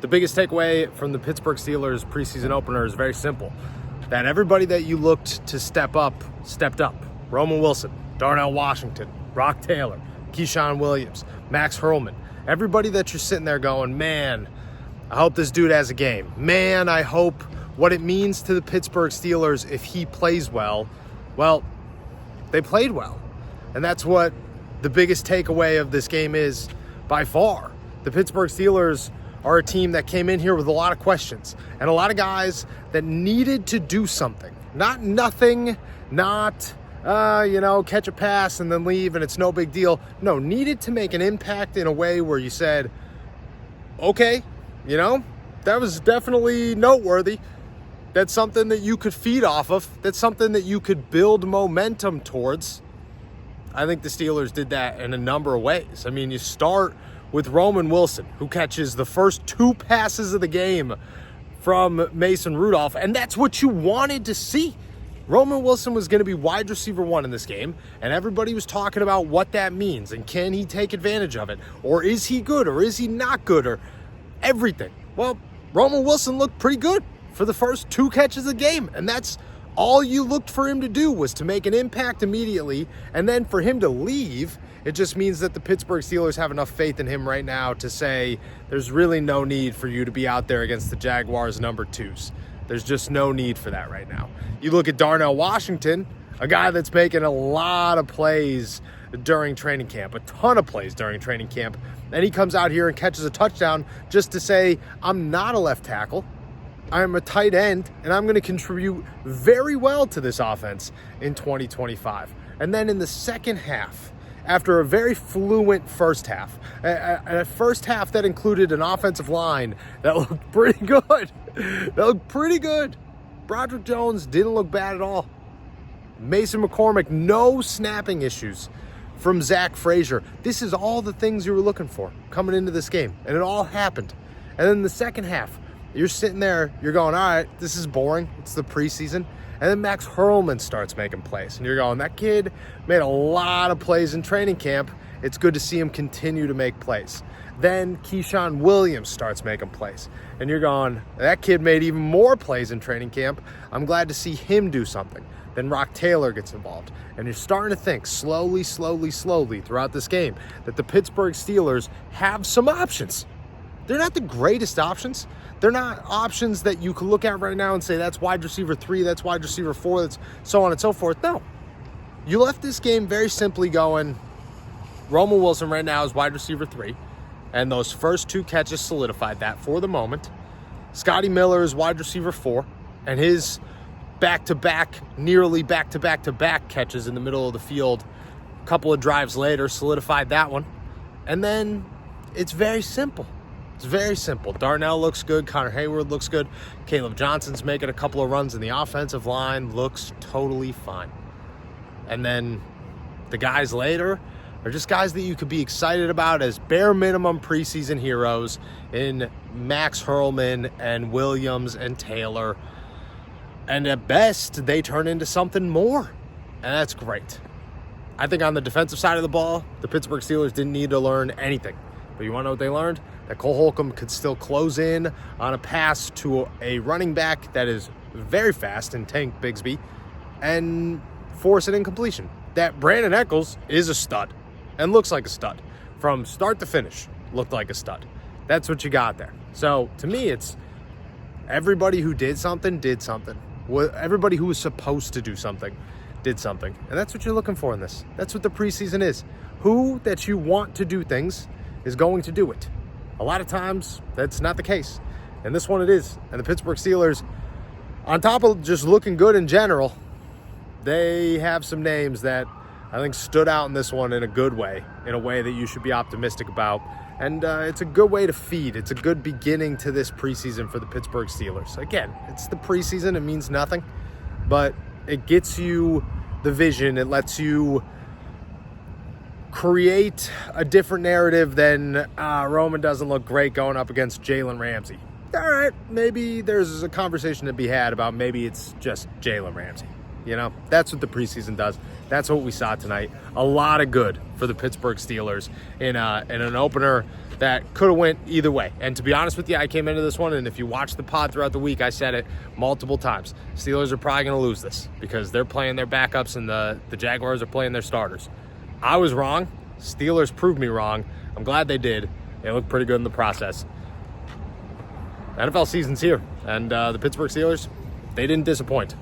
The biggest takeaway from the Pittsburgh Steelers preseason opener is very simple. That everybody that you looked to step up, stepped up. Roman Wilson, Darnell Washington, Rock Taylor, Keyshawn Williams, Max Hurlman. Everybody that you're sitting there going, man, I hope this dude has a game. Man, I hope what it means to the Pittsburgh Steelers if he plays well. Well, they played well. And that's what the biggest takeaway of this game is by far. The Pittsburgh Steelers are a team that came in here with a lot of questions and a lot of guys that needed to do something. Not nothing, not, catch a pass and then leave and it's no big deal. No, needed to make an impact in a way where you said, okay, that was definitely noteworthy. That's something that you could feed off of. That's something that you could build momentum towards. I think the Steelers did that in a number of ways. I mean, you start with Roman Wilson, who catches the first 2 passes of the game from Mason Rudolph, and that's what you wanted to see. Roman Wilson was going to be wide receiver 1 in this game, and everybody was talking about what that means, and can he take advantage of it, or is he good, or is he not good, or everything. Well, Roman Wilson looked pretty good for the first 2 catches of the game, and that's all you looked for him to do, was to make an impact immediately, and then for him to leave, it just means that the Pittsburgh Steelers have enough faith in him right now to say there's really no need for you to be out there against the Jaguars number 2s. There's just no need for that right now. You look at Darnell Washington, a guy that's making a lot of plays during training camp, a ton of plays during training camp, and he comes out here and catches a touchdown just to say, I'm not a left tackle. I'm a tight end, and I'm going to contribute very well to this offense in 2025. And then in the second half, after a very fluent first half, a first half that included an offensive line that looked pretty good. Broderick Jones didn't look bad at all. Mason McCormick, no snapping issues from Zach Frazier. This is all the things you were looking for coming into this game, and it all happened. And then the second half, you're sitting there, you're going, all right, this is boring. It's the preseason. And then Max Hurlman starts making plays. And you're going, that kid made a lot of plays in training camp. It's good to see him continue to make plays. Then Keyshawn Williams starts making plays. And you're going, that kid made even more plays in training camp. I'm glad to see him do something. Then Rock Taylor gets involved. And you're starting to think slowly throughout this game that the Pittsburgh Steelers have some options. They're not the greatest options. They're not options that you can look at right now and say, that's wide receiver 3, that's wide receiver 4, that's so on and so forth. No. You left this game very simply going, Roman Wilson right now is wide receiver 3, and those first 2 catches solidified that for the moment. Scotty Miller is wide receiver 4, and his nearly back-to-back catches in the middle of the field a couple of drives later solidified that one. And then it's very simple. It's very simple. Darnell looks good. Connor Hayward looks good. Caleb Johnson's making a couple of runs in the offensive line. Looks totally fine. And then the guys later are just guys that you could be excited about as bare minimum preseason heroes in Max Hurlman and Williams and Taylor. And at best, they turn into something more. And that's great. I think on the defensive side of the ball, the Pittsburgh Steelers didn't need to learn anything. But you want to know what they learned? That Cole Holcomb could still close in on a pass to a running back that is very fast in Tank Bigsby and force an incompletion. That Brandon Echols is a stud and looks like a stud. From start to finish, looked like a stud. That's what you got there. So to me, it's everybody who did something. Everybody who was supposed to do something did something. And that's what you're looking for in this. That's what the preseason is. Who that you want to do things is going to do it. A lot of times, that's not the case. And this one it is. And the Pittsburgh Steelers, on top of just looking good in general, they have some names that I think stood out in this one in a good way, in a way that you should be optimistic about. And it's a good way to feed. It's a good beginning to this preseason for the Pittsburgh Steelers. Again, it's the preseason. It means nothing. But it gets you the vision. It lets you create a different narrative than Roman doesn't look great going up against Jalen Ramsey. All right, maybe there's a conversation to be had about maybe it's just Jalen Ramsey. You know, that's what the preseason does. That's what we saw tonight. A lot of good for the Pittsburgh Steelers in an opener that could have went either way. And to be honest with you, I came into this one, and if you watch the pod throughout the week, I said it multiple times. Steelers are probably going to lose this because they're playing their backups and the Jaguars are playing their starters. I was wrong. Steelers proved me wrong. I'm glad they did. They looked pretty good in the process. NFL season's here, and the Pittsburgh Steelers, they didn't disappoint.